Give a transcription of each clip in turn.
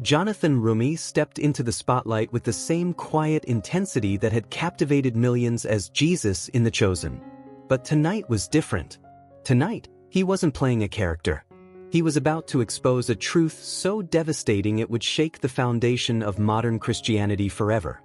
Jonathan Roumie stepped into the spotlight with the same quiet intensity that had captivated millions as Jesus in The Chosen. But tonight was different. Tonight, he wasn't playing a character. He was about to expose a truth so devastating it would shake the foundation of modern Christianity forever.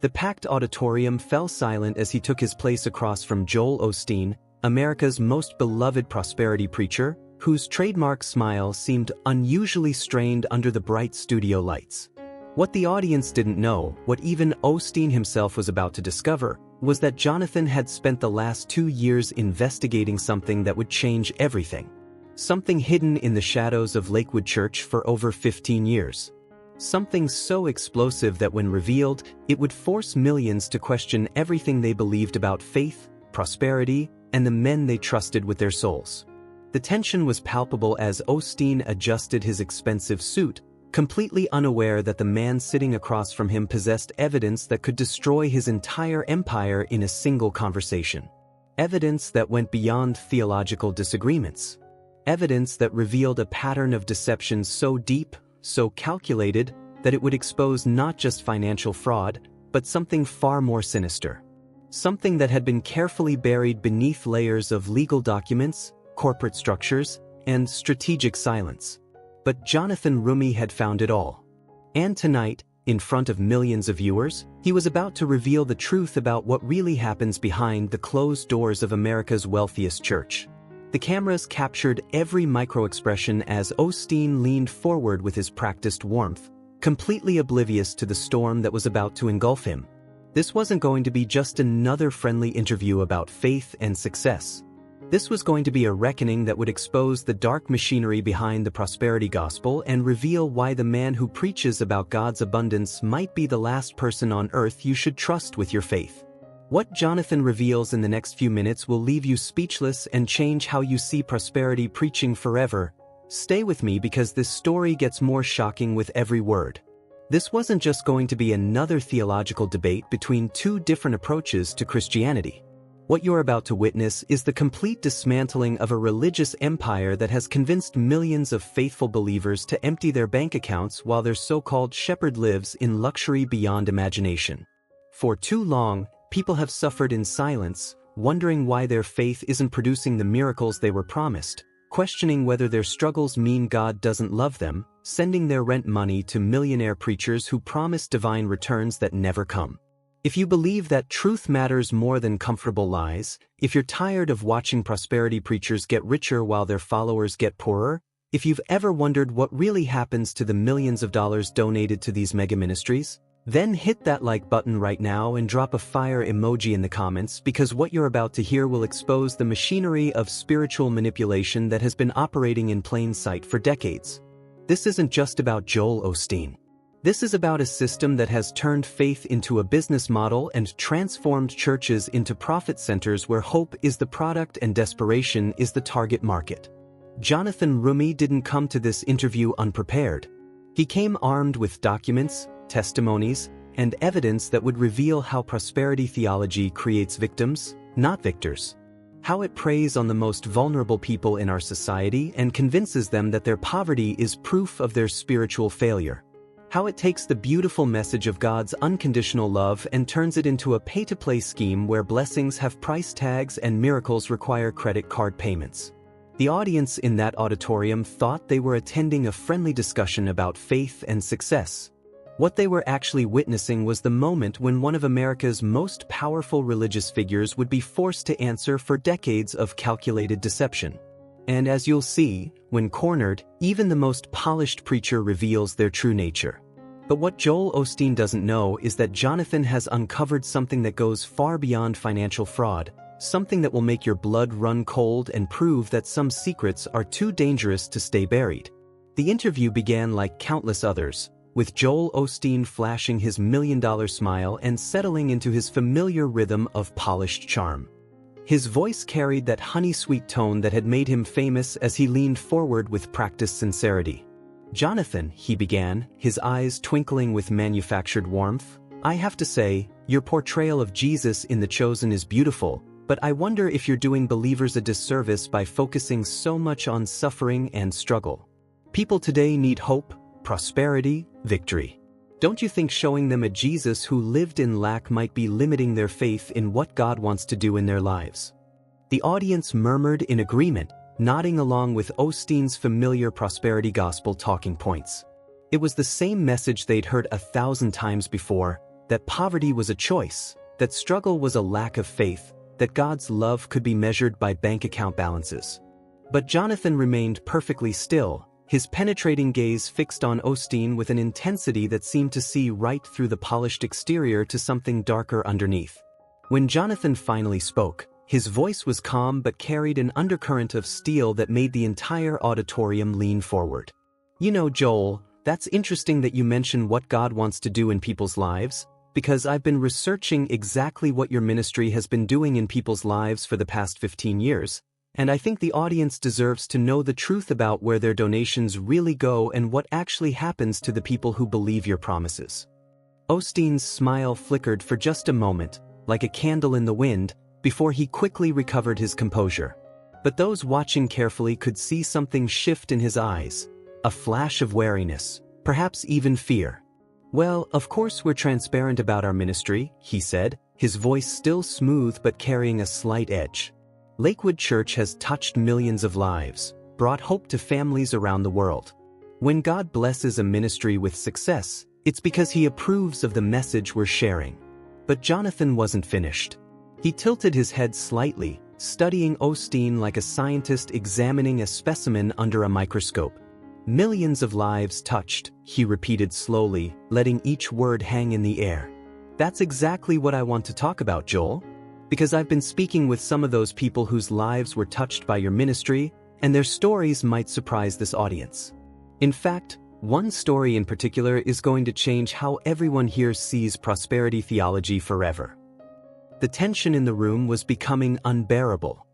The packed auditorium fell silent as he took his place across from Joel Osteen, America's most beloved prosperity preacher, whose trademark smile seemed unusually strained under the bright studio lights. What the audience didn't know, what even Osteen himself was about to discover, was that Jonathan had spent the last 2 years investigating something that would change everything. Something hidden in the shadows of Lakewood Church for over 15 years. Something so explosive that when revealed, it would force millions to question everything they believed about faith, prosperity, and the men they trusted with their souls. The tension was palpable as Osteen adjusted his expensive suit, completely unaware that the man sitting across from him possessed evidence that could destroy his entire empire in a single conversation. Evidence that went beyond theological disagreements. Evidence that revealed a pattern of deception so deep, so calculated, that it would expose not just financial fraud, but something far more sinister. Something that had been carefully buried beneath layers of legal documents, corporate structures, and strategic silence. But Jonathan Roumie had found it all. And tonight, in front of millions of viewers, he was about to reveal the truth about what really happens behind the closed doors of America's wealthiest church. The cameras captured every micro-expression as Osteen leaned forward with his practiced warmth, completely oblivious to the storm that was about to engulf him. This wasn't going to be just another friendly interview about faith and success. This was going to be a reckoning that would expose the dark machinery behind the prosperity gospel and reveal why the man who preaches about God's abundance might be the last person on earth you should trust with your faith. What Jonathan reveals in the next few minutes will leave you speechless and change how you see prosperity preaching forever. Stay with me because this story gets more shocking with every word. This wasn't just going to be another theological debate between two different approaches to Christianity. What you're about to witness is the complete dismantling of a religious empire that has convinced millions of faithful believers to empty their bank accounts while their so-called shepherd lives in luxury beyond imagination. For too long, people have suffered in silence, wondering why their faith isn't producing the miracles they were promised, questioning whether their struggles mean God doesn't love them, sending their rent money to millionaire preachers who promise divine returns that never come. If you believe that truth matters more than comfortable lies, if you're tired of watching prosperity preachers get richer while their followers get poorer, if you've ever wondered what really happens to the millions of dollars donated to these mega ministries, then hit that like button right now and drop a fire emoji in the comments because what you're about to hear will expose the machinery of spiritual manipulation that has been operating in plain sight for decades. This isn't just about Joel Osteen. This is about a system that has turned faith into a business model and transformed churches into profit centers where hope is the product and desperation is the target market. Jonathan Roumie didn't come to this interview unprepared. He came armed with documents, testimonies, and evidence that would reveal how prosperity theology creates victims, not victors. How it preys on the most vulnerable people in our society and convinces them that their poverty is proof of their spiritual failure. How it takes the beautiful message of God's unconditional love and turns it into a pay-to-play scheme where blessings have price tags and miracles require credit card payments. The audience in that auditorium thought they were attending a friendly discussion about faith and success. What they were actually witnessing was the moment when one of America's most powerful religious figures would be forced to answer for decades of calculated deception. And as you'll see, when cornered, even the most polished preacher reveals their true nature. But what Joel Osteen doesn't know is that Jonathan has uncovered something that goes far beyond financial fraud, something that will make your blood run cold and prove that some secrets are too dangerous to stay buried. The interview began like countless others, with Joel Osteen flashing his million-dollar smile and settling into his familiar rhythm of polished charm. His voice carried that honey-sweet tone that had made him famous as he leaned forward with practiced sincerity. "Jonathan," he began, his eyes twinkling with manufactured warmth, "I have to say, your portrayal of Jesus in The Chosen is beautiful, but I wonder if you're doing believers a disservice by focusing so much on suffering and struggle. People today need hope, prosperity, victory. Don't you think showing them a Jesus who lived in lack might be limiting their faith in what God wants to do in their lives? The audience murmured in agreement, nodding along with Osteen's familiar prosperity gospel talking points. It was the same message they'd heard 1,000 times before, that poverty was a choice, that struggle was a lack of faith, that God's love could be measured by bank account balances. But Jonathan remained perfectly still, his penetrating gaze fixed on Osteen with an intensity that seemed to see right through the polished exterior to something darker underneath. When Jonathan finally spoke, his voice was calm but carried an undercurrent of steel that made the entire auditorium lean forward. You know, Joel, that's interesting that you mention what God wants to do in people's lives, because I've been researching exactly what your ministry has been doing in people's lives for the past 15 years, and I think the audience deserves to know the truth about where their donations really go and what actually happens to the people who believe your promises. Osteen's smile flickered for just a moment, like a candle in the wind, before he quickly recovered his composure. But those watching carefully could see something shift in his eyes, a flash of wariness, perhaps even fear. Well, of course we're transparent about our ministry, he said, his voice still smooth but carrying a slight edge. Lakewood Church has touched millions of lives, brought hope to families around the world. When God blesses a ministry with success, it's because he approves of the message we're sharing. But Jonathan wasn't finished. He tilted his head slightly, studying Osteen like a scientist examining a specimen under a microscope. Millions of lives touched, he repeated slowly, letting each word hang in the air. That's exactly what I want to talk about, Joel. Because I've been speaking with some of those people whose lives were touched by your ministry, and their stories might surprise this audience. In fact, one story in particular is going to change how everyone here sees prosperity theology forever. The tension in the room was becoming unbearable.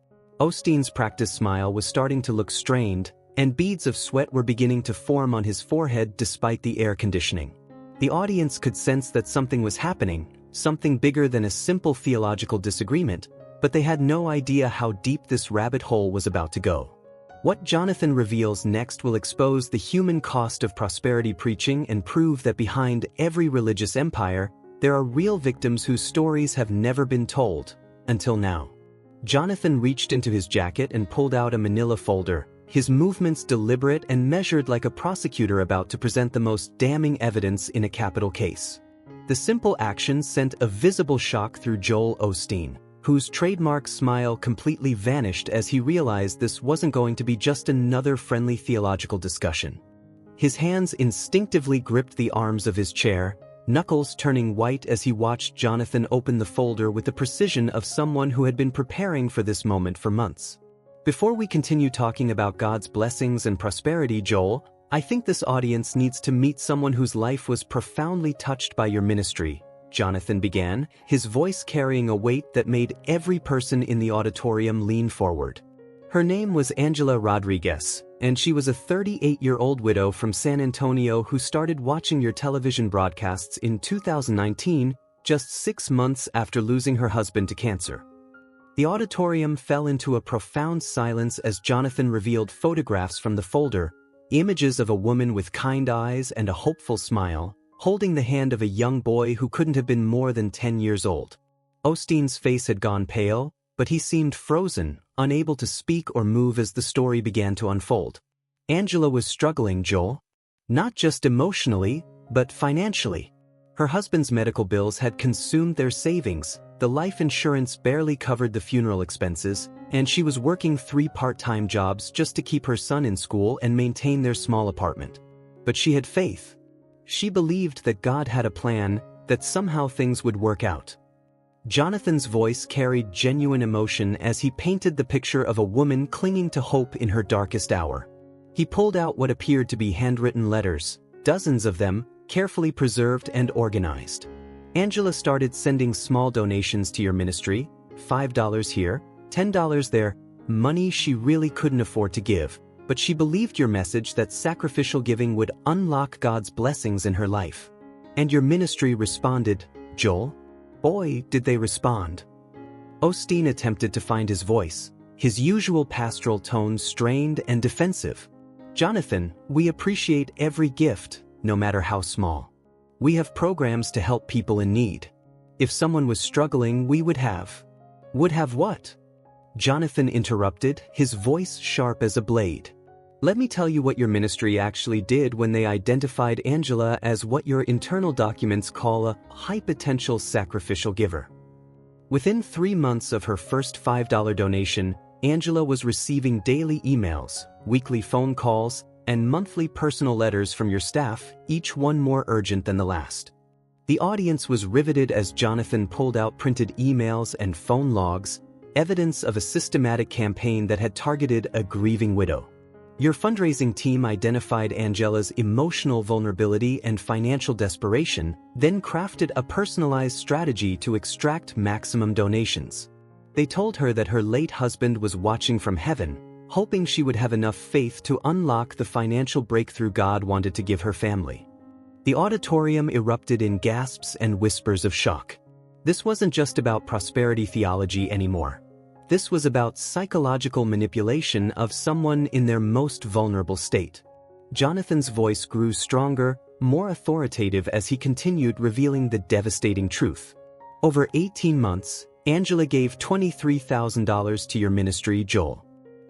Osteen's practiced smile was starting to look strained, and beads of sweat were beginning to form on his forehead despite the air conditioning. The audience could sense that something was happening, something bigger than a simple theological disagreement, but they had no idea how deep this rabbit hole was about to go. What Jonathan reveals next will expose the human cost of prosperity preaching and prove that behind every religious empire, there are real victims whose stories have never been told, until now. Jonathan reached into his jacket and pulled out a manila folder, his movements deliberate and measured like a prosecutor about to present the most damning evidence in a capital case. The simple action sent a visible shock through Joel Osteen, whose trademark smile completely vanished as he realized this wasn't going to be just another friendly theological discussion. His hands instinctively gripped the arms of his chair, knuckles turning white as he watched Jonathan open the folder with the precision of someone who had been preparing for this moment for months. Before we continue talking about God's blessings and prosperity, Joel, I think this audience needs to meet someone whose life was profoundly touched by your ministry, Jonathan began, his voice carrying a weight that made every person in the auditorium lean forward. Her name was Angela Rodriguez, and she was a 38-year-old widow from San Antonio who started watching your television broadcasts in 2019, just 6 months after losing her husband to cancer. The auditorium fell into a profound silence as Jonathan revealed photographs from the folder, images of a woman with kind eyes and a hopeful smile, holding the hand of a young boy who couldn't have been more than 10 years old. Osteen's face had gone pale, but he seemed frozen, unable to speak or move as the story began to unfold. Angela was struggling, Joel. Not just emotionally, but financially. Her husband's medical bills had consumed their savings, the life insurance barely covered the funeral expenses, and she was working 3 part-time jobs just to keep her son in school and maintain their small apartment. But she had faith. She believed that God had a plan, that somehow things would work out. Jonathan's voice carried genuine emotion as he painted the picture of a woman clinging to hope in her darkest hour. He pulled out what appeared to be handwritten letters, dozens of them, carefully preserved and organized. Angela started sending small donations to your ministry, $5 here, $10 there, money she really couldn't afford to give, but she believed your message that sacrificial giving would unlock God's blessings in her life. And your ministry responded, Joel. Boy, did they respond. Osteen attempted to find his voice, his usual pastoral tone strained and defensive. Jonathan, we appreciate every gift, no matter how small. We have programs to help people in need. If someone was struggling, we would have. Would have what? Jonathan interrupted, his voice sharp as a blade. Let me tell you what your ministry actually did when they identified Angela as what your internal documents call a high potential sacrificial giver. Within 3 months of her first $5 donation, Angela was receiving daily emails, weekly phone calls, and monthly personal letters from your staff, each one more urgent than the last. The audience was riveted as Jonathan pulled out printed emails and phone logs, evidence of a systematic campaign that had targeted a grieving widow. Your fundraising team identified Angela's emotional vulnerability and financial desperation, then crafted a personalized strategy to extract maximum donations. They told her that her late husband was watching from heaven, hoping she would have enough faith to unlock the financial breakthrough God wanted to give her family. The auditorium erupted in gasps and whispers of shock. This wasn't just about prosperity theology anymore. This was about psychological manipulation of someone in their most vulnerable state. Jonathan's voice grew stronger, more authoritative as he continued revealing the devastating truth. Over 18 months, Angela gave $23,000 to your ministry, Joel.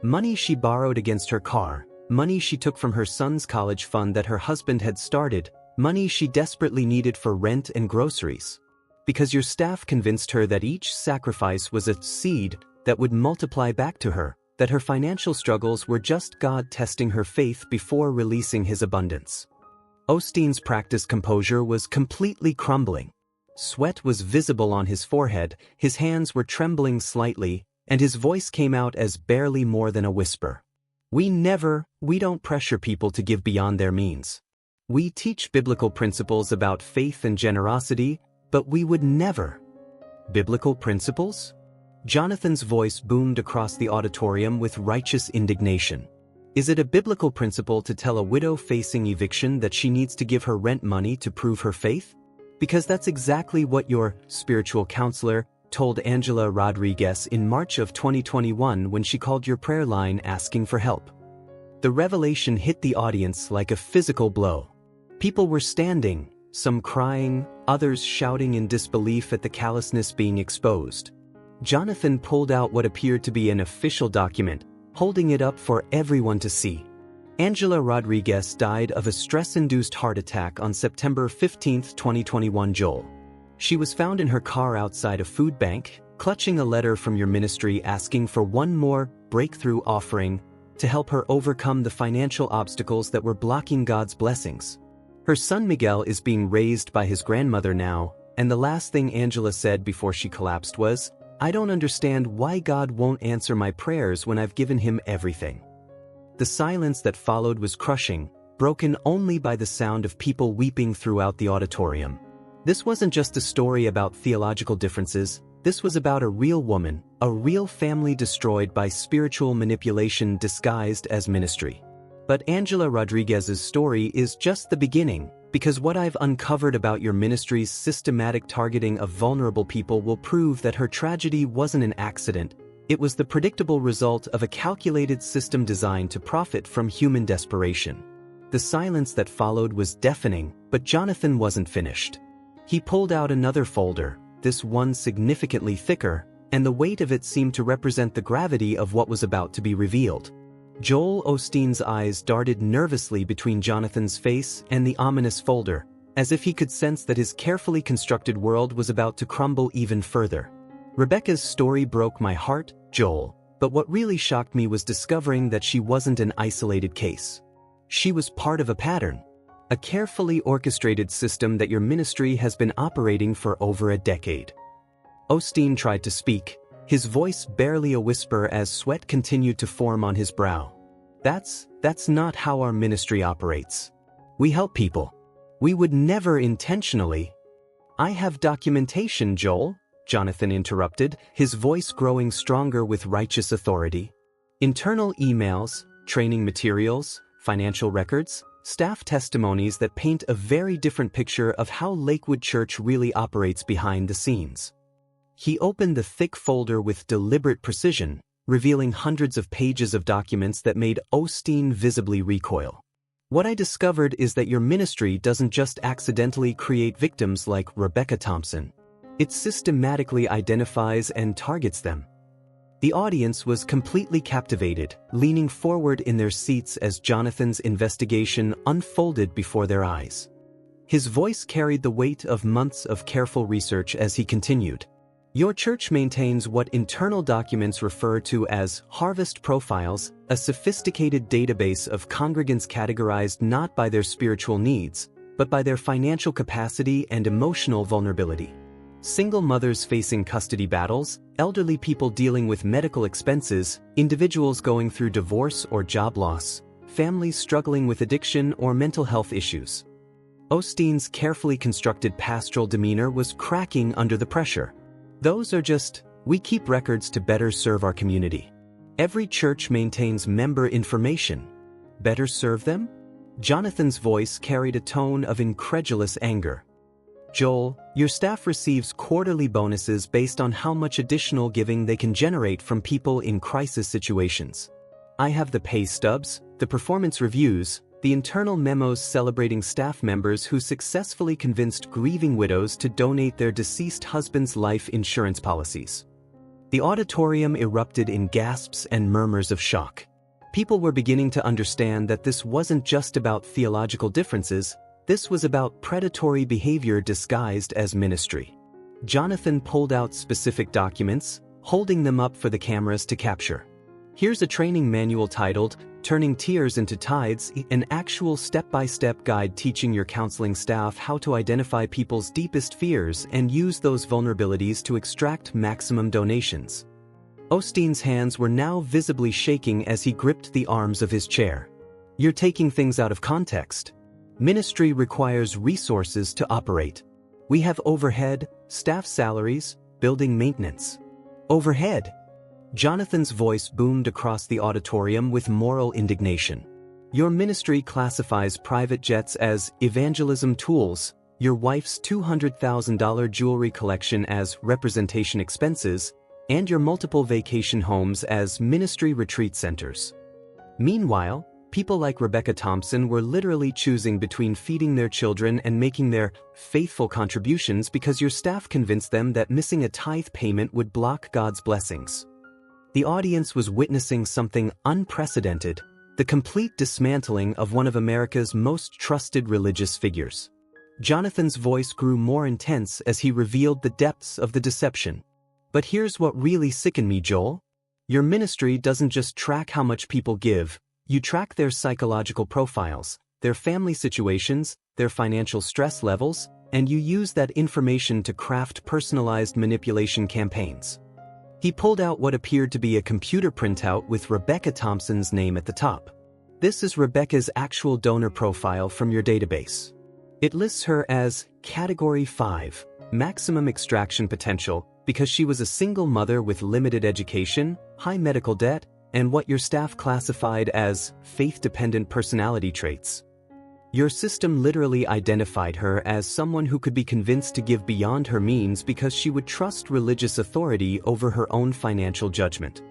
Money she borrowed against her car, money she took from her son's college fund that her husband had started, money she desperately needed for rent and groceries. Because your staff convinced her that each sacrifice was a seed that would multiply back to her, that her financial struggles were just God testing her faith before releasing his abundance. Osteen's practiced composure was completely crumbling. Sweat was visible on his forehead, his hands were trembling slightly, and his voice came out as barely more than a whisper. We don't pressure people to give beyond their means. We teach biblical principles about faith and generosity, but we would never. Biblical principles? Jonathan's voice boomed across the auditorium with righteous indignation. Is it a biblical principle to tell a widow facing eviction that she needs to give her rent money to prove her faith? Because that's exactly what your spiritual counselor told Angela Rodriguez in March of 2021 when she called your prayer line asking for help. The revelation hit the audience like a physical blow. People were standing, some crying, others shouting in disbelief at the callousness being exposed. Jonathan pulled out what appeared to be an official document, holding it up for everyone to see. Angela Rodriguez died of a stress-induced heart attack on September 15, 2021, Joel. She was found in her car outside a food bank, clutching a letter from your ministry asking for one more breakthrough offering to help her overcome the financial obstacles that were blocking God's blessings. Her son Miguel is being raised by his grandmother now, and the last thing Angela said before she collapsed was, I don't understand why God won't answer my prayers when I've given him everything. The silence that followed was crushing, broken only by the sound of people weeping throughout the auditorium. This wasn't just a story about theological differences, this was about a real woman, a real family destroyed by spiritual manipulation disguised as ministry. But Angela Rodriguez's story is just the beginning, because what I've uncovered about your ministry's systematic targeting of vulnerable people will prove that her tragedy wasn't an accident. It was the predictable result of a calculated system designed to profit from human desperation. The silence that followed was deafening, but Jonathan wasn't finished. He pulled out another folder, this one significantly thicker, and the weight of it seemed to represent the gravity of what was about to be revealed. Joel Osteen's eyes darted nervously between Jonathan's face and the ominous folder, as if he could sense that his carefully constructed world was about to crumble even further. Rebecca's story broke my heart, Joel, but what really shocked me was discovering that she wasn't an isolated case. She was part of a pattern, a carefully orchestrated system that your ministry has been operating for over a decade. Osteen tried to speak, his voice barely a whisper as sweat continued to form on his brow. That's not how our ministry operates. We help people. We would never intentionally. I have documentation, Joel, Jonathan interrupted, his voice growing stronger with righteous authority. Internal emails, training materials, financial records, staff testimonies that paint a very different picture of how Lakewood Church really operates behind the scenes. He opened the thick folder with deliberate precision, revealing hundreds of pages of documents that made Osteen visibly recoil. What I discovered is that your ministry doesn't just accidentally create victims like Rebecca Thompson. It systematically identifies and targets them. The audience was completely captivated, leaning forward in their seats as Jonathan's investigation unfolded before their eyes. His voice carried the weight of months of careful research as he continued. Your church maintains what internal documents refer to as harvest profiles, a sophisticated database of congregants categorized not by their spiritual needs, but by their financial capacity and emotional vulnerability. Single mothers facing custody battles, elderly people dealing with medical expenses, individuals going through divorce or job loss, families struggling with addiction or mental health issues. Osteen's carefully constructed pastoral demeanor was cracking under the pressure. Those are just, we keep records to better serve our community. Every church maintains member information. Better serve them? Jonathan's voice carried a tone of incredulous anger. Joel, your staff receives quarterly bonuses based on how much additional giving they can generate from people in crisis situations. I have the pay stubs, the performance reviews, the internal memos celebrating staff members who successfully convinced grieving widows to donate their deceased husband's life insurance policies. The auditorium erupted in gasps and murmurs of shock. People were beginning to understand that this wasn't just about theological differences, this was about predatory behavior disguised as ministry. Jonathan pulled out specific documents, holding them up for the cameras to capture. Here's a training manual titled, Turning Tears into Tides, an actual step-by-step guide teaching your counseling staff how to identify people's deepest fears and use those vulnerabilities to extract maximum donations. Osteen's hands were now visibly shaking as he gripped the arms of his chair. You're taking things out of context. Ministry requires resources to operate. We have overhead, staff salaries, building maintenance. Overhead. Jonathan's voice boomed across the auditorium with moral indignation. Your ministry classifies private jets as evangelism tools, your wife's $200,000 jewelry collection as representation expenses, and your multiple vacation homes as ministry retreat centers. Meanwhile, people like Rebecca Thompson were literally choosing between feeding their children and making their faithful contributions because your staff convinced them that missing a tithe payment would block God's blessings. The audience was witnessing something unprecedented, the complete dismantling of one of America's most trusted religious figures. Jonathan's voice grew more intense as he revealed the depths of the deception. But here's what really sickened me, Joel. Your ministry doesn't just track how much people give, you track their psychological profiles, their family situations, their financial stress levels, and you use that information to craft personalized manipulation campaigns. He pulled out what appeared to be a computer printout with Rebecca Thompson's name at the top. This is Rebecca's actual donor profile from your database. It lists her as Category 5, Maximum Extraction Potential, because she was a single mother with limited education, high medical debt, and what your staff classified as faith-dependent personality traits. Your system literally identified her as someone who could be convinced to give beyond her means because she would trust religious authority over her own financial judgment.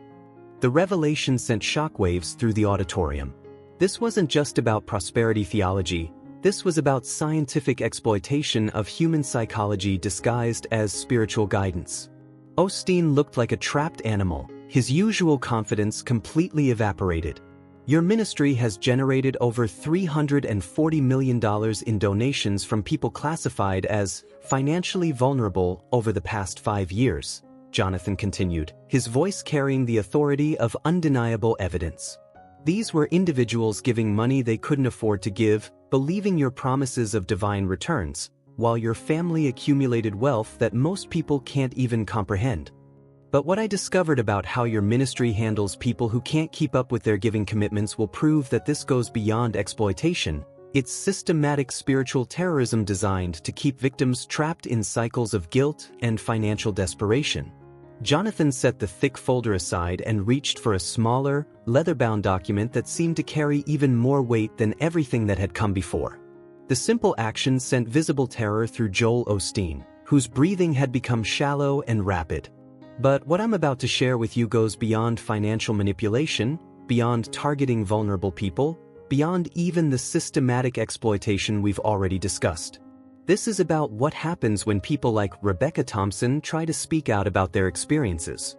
The revelation sent shockwaves through the auditorium. This wasn't just about prosperity theology, this was about scientific exploitation of human psychology disguised as spiritual guidance. Osteen looked like a trapped animal, his usual confidence completely evaporated. Your ministry has generated over $340 million in donations from people classified as financially vulnerable over the past 5 years, Jonathan continued, his voice carrying the authority of undeniable evidence. These were individuals giving money they couldn't afford to give, believing your promises of divine returns, while your family accumulated wealth that most people can't even comprehend. But what I discovered about how your ministry handles people who can't keep up with their giving commitments will prove that this goes beyond exploitation. It's systematic spiritual terrorism designed to keep victims trapped in cycles of guilt and financial desperation. Jonathan set the thick folder aside and reached for a smaller, leather-bound document that seemed to carry even more weight than everything that had come before. The simple action sent visible terror through Joel Osteen, whose breathing had become shallow and rapid. But what I'm about to share with you goes beyond financial manipulation, beyond targeting vulnerable people, beyond even the systematic exploitation we've already discussed. This is about what happens when people like Rebecca Thompson try to speak out about their experiences.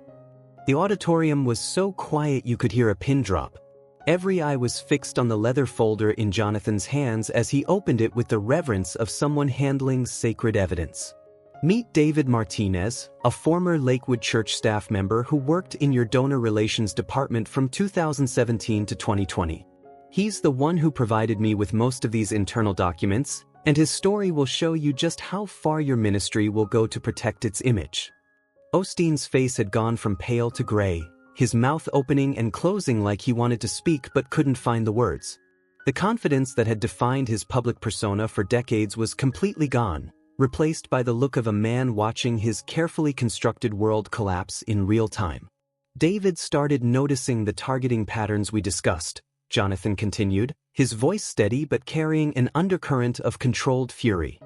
The auditorium was so quiet you could hear a pin drop. Every eye was fixed on the leather folder in Jonathan's hands as he opened it with the reverence of someone handling sacred evidence. Meet David Martinez, a former Lakewood Church staff member who worked in your donor relations department from 2017 to 2020. He's the one who provided me with most of these internal documents, and his story will show you just how far your ministry will go to protect its image. Osteen's face had gone from pale to gray, his mouth opening and closing like he wanted to speak but couldn't find the words. The confidence that had defined his public persona for decades was completely gone, replaced by the look of a man watching his carefully constructed world collapse in real time. David started noticing the targeting patterns we discussed, Jonathan continued, his voice steady but carrying an undercurrent of controlled fury.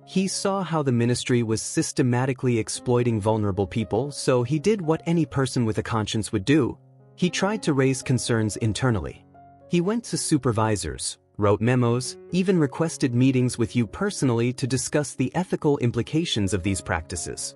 He saw how the ministry was systematically exploiting vulnerable people, so he did what any person with a conscience would do. He tried to raise concerns internally. He went to supervisors, wrote memos, even requested meetings with you personally to discuss the ethical implications of these practices.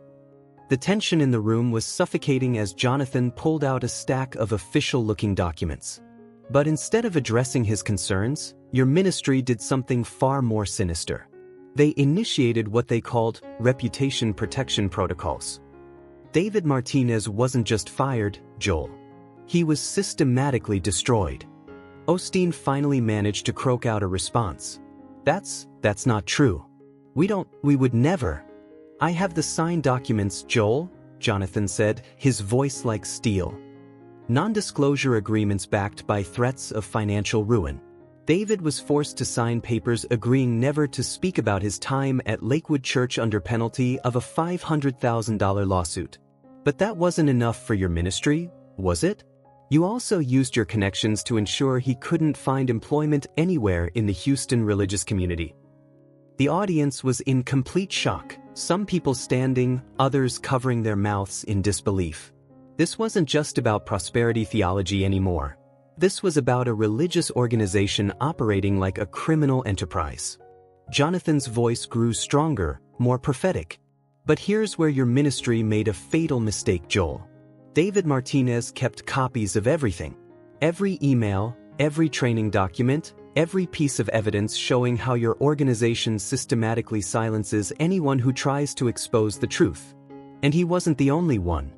The tension in the room was suffocating as Jonathan pulled out a stack of official-looking documents. But instead of addressing his concerns, your ministry did something far more sinister. They initiated what they called reputation protection protocols. David Martinez wasn't just fired, Joel. He was systematically destroyed. Osteen finally managed to croak out a response. That's not true. We would never. I have the signed documents, Joel, Jonathan said, his voice like steel. Non-disclosure agreements backed by threats of financial ruin. David was forced to sign papers agreeing never to speak about his time at Lakewood Church under penalty of a $500,000 lawsuit. But that wasn't enough for your ministry, was it? You also used your connections to ensure he couldn't find employment anywhere in the Houston religious community. The audience was in complete shock, some people standing, others covering their mouths in disbelief. This wasn't just about prosperity theology anymore. This was about a religious organization operating like a criminal enterprise. Jonathan's voice grew stronger, more prophetic. But here's where your ministry made a fatal mistake, Joel. David Martinez kept copies of everything. Every email, every training document, every piece of evidence showing how your organization systematically silences anyone who tries to expose the truth. And he wasn't the only one.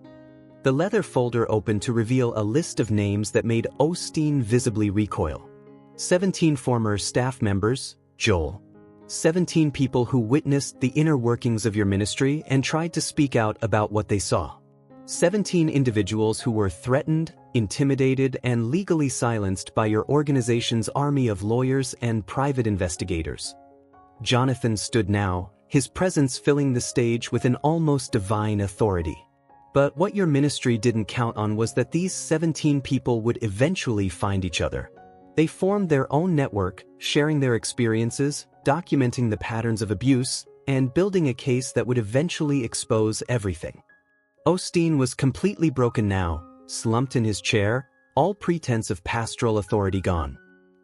The leather folder opened to reveal a list of names that made Osteen visibly recoil. 17 former staff members, Joel. 17 people who witnessed the inner workings of your ministry and tried to speak out about what they saw. 17 individuals who were threatened, intimidated, and legally silenced by your organization's army of lawyers and private investigators. Jonathan stood now, his presence filling the stage with an almost divine authority. But what your ministry didn't count on was that these 17 people would eventually find each other. They formed their own network, sharing their experiences, documenting the patterns of abuse, and building a case that would eventually expose everything. Osteen was completely broken now, slumped in his chair, all pretense of pastoral authority gone.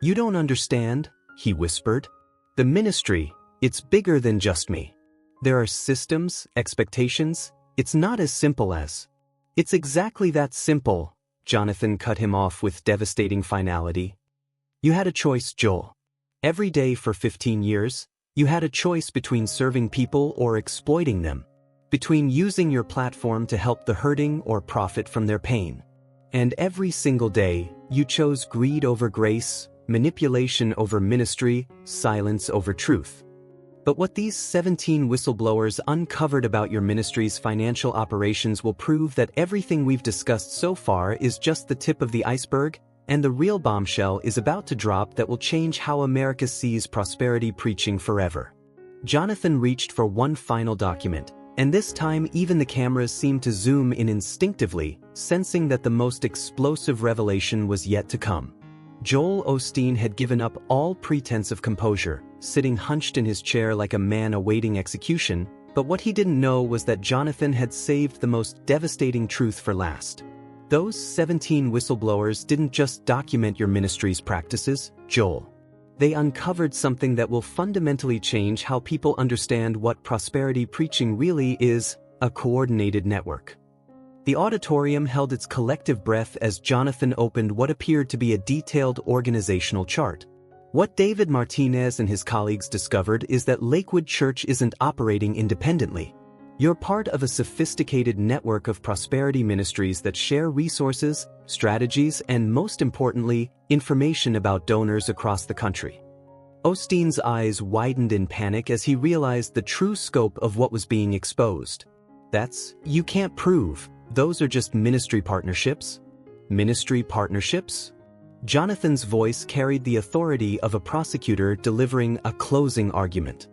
"You don't understand," he whispered. "The ministry, it's bigger than just me. There are systems, expectations. It's not as simple as." "It's exactly that simple," Jonathan cut him off with devastating finality. "You had a choice, Joel. Every day for 15 years, you had a choice between serving people or exploiting them. Between using your platform to help the hurting or profit from their pain. And every single day, you chose greed over grace, manipulation over ministry, silence over truth. But what these 17 whistleblowers uncovered about your ministry's financial operations will prove that everything we've discussed so far is just the tip of the iceberg, and the real bombshell is about to drop that will change how America sees prosperity preaching forever." Jonathan reached for one final document. And this time even the cameras seemed to zoom in instinctively, sensing that the most explosive revelation was yet to come. Joel Osteen had given up all pretense of composure, sitting hunched in his chair like a man awaiting execution, but what he didn't know was that Jonathan had saved the most devastating truth for last. Those 17 whistleblowers didn't just document your ministry's practices, Joel. They uncovered something that will fundamentally change how people understand what prosperity preaching really is: a coordinated network. The auditorium held its collective breath as Jonathan opened what appeared to be a detailed organizational chart. What David Martinez and his colleagues discovered is that Lakewood Church isn't operating independently. You're part of a sophisticated network of prosperity ministries that share resources, strategies, and most importantly, information about donors across the country. Osteen's eyes widened in panic as he realized the true scope of what was being exposed. You can't prove. Those are just ministry partnerships. Ministry partnerships? Jonathan's voice carried the authority of a prosecutor delivering a closing argument.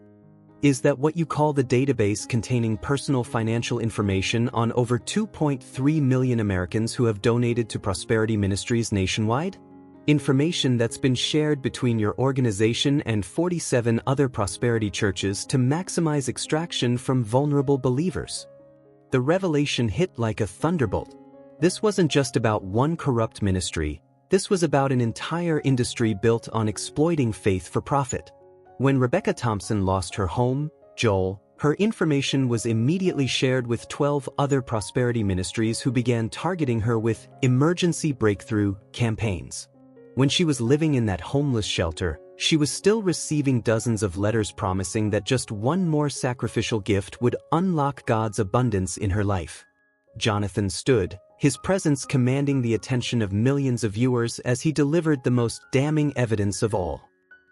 Is that what you call the database containing personal financial information on over 2.3 million Americans who have donated to prosperity ministries nationwide? Information that's been shared between your organization and 47 other prosperity churches to maximize extraction from vulnerable believers. The revelation hit like a thunderbolt. This wasn't just about one corrupt ministry, this was about an entire industry built on exploiting faith for profit. When Rebecca Thompson lost her home, Joel, her information was immediately shared with 12 other prosperity ministries who began targeting her with emergency breakthrough campaigns. When she was living in that homeless shelter, she was still receiving dozens of letters promising that just one more sacrificial gift would unlock God's abundance in her life. Jonathan stood, his presence commanding the attention of millions of viewers as he delivered the most damning evidence of all.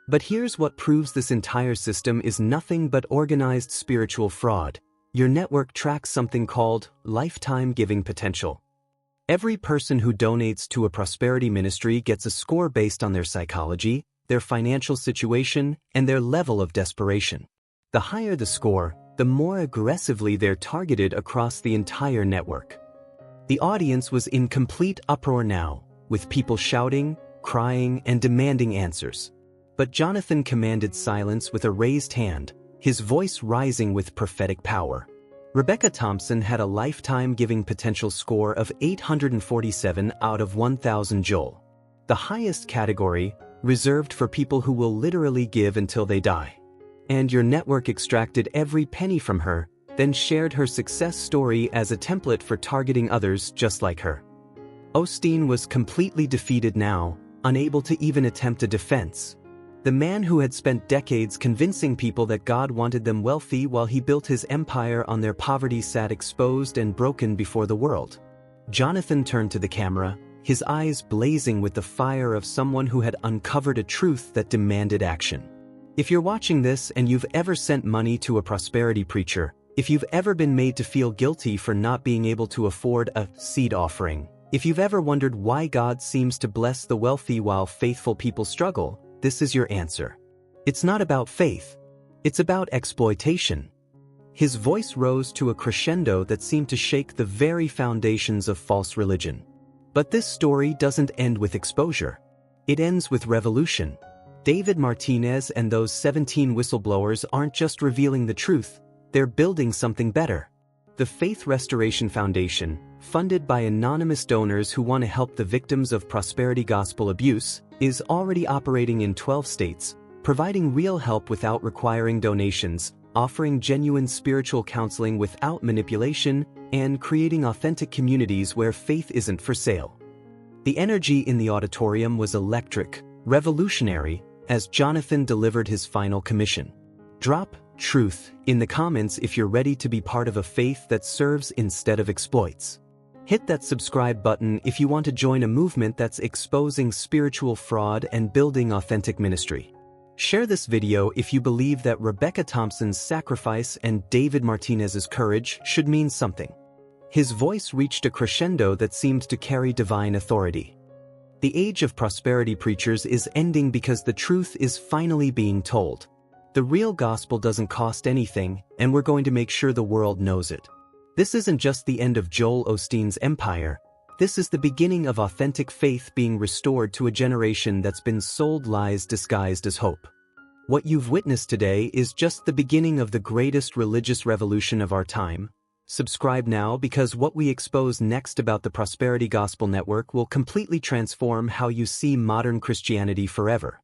But here's what proves this entire system is nothing but organized spiritual fraud. Your network tracks something called lifetime giving potential. Every person who donates to a prosperity ministry gets a score based on their psychology, their financial situation, and their level of desperation. The higher the score, the more aggressively they're targeted across the entire network. The audience was in complete uproar now, with people shouting, crying, and demanding answers. But Jonathan commanded silence with a raised hand, his voice rising with prophetic power. Rebecca Thompson had a lifetime giving potential score of 847 out of 1,000 Joel. The highest category, reserved for people who will literally give until they die. And your network extracted every penny from her, then shared her success story as a template for targeting others just like her. Osteen was completely defeated now, unable to even attempt a defense. The man who had spent decades convincing people that God wanted them wealthy while he built his empire on their poverty sat exposed and broken before the world. Jonathan turned to the camera, his eyes blazing with the fire of someone who had uncovered a truth that demanded action. If you're watching this and you've ever sent money to a prosperity preacher, if you've ever been made to feel guilty for not being able to afford a seed offering, if you've ever wondered why God seems to bless the wealthy while faithful people struggle, this is your answer. It's not about faith. It's about exploitation. His voice rose to a crescendo that seemed to shake the very foundations of false religion. But this story doesn't end with exposure. It ends with revolution. David Martinez and those 17 whistleblowers aren't just revealing the truth, they're building something better. The Faith Restoration Foundation, funded by anonymous donors who want to help the victims of prosperity gospel abuse, is already operating in 12 states, providing real help without requiring donations, offering genuine spiritual counseling without manipulation, and creating authentic communities where faith isn't for sale. The energy in the auditorium was electric, revolutionary, as Jonathan delivered his final commission. Drop truth in the comments if you're ready to be part of a faith that serves instead of exploits. Hit that subscribe button if you want to join a movement that's exposing spiritual fraud and building authentic ministry. Share this video if you believe that Rebecca Thompson's sacrifice and David Martinez's courage should mean something. His voice reached a crescendo that seemed to carry divine authority. The age of prosperity preachers is ending because the truth is finally being told. The real gospel doesn't cost anything, and we're going to make sure the world knows it. This isn't just the end of Joel Osteen's empire, this is the beginning of authentic faith being restored to a generation that's been sold lies disguised as hope. What you've witnessed today is just the beginning of the greatest religious revolution of our time. Subscribe now because what we expose next about the Prosperity Gospel Network will completely transform how you see modern Christianity forever.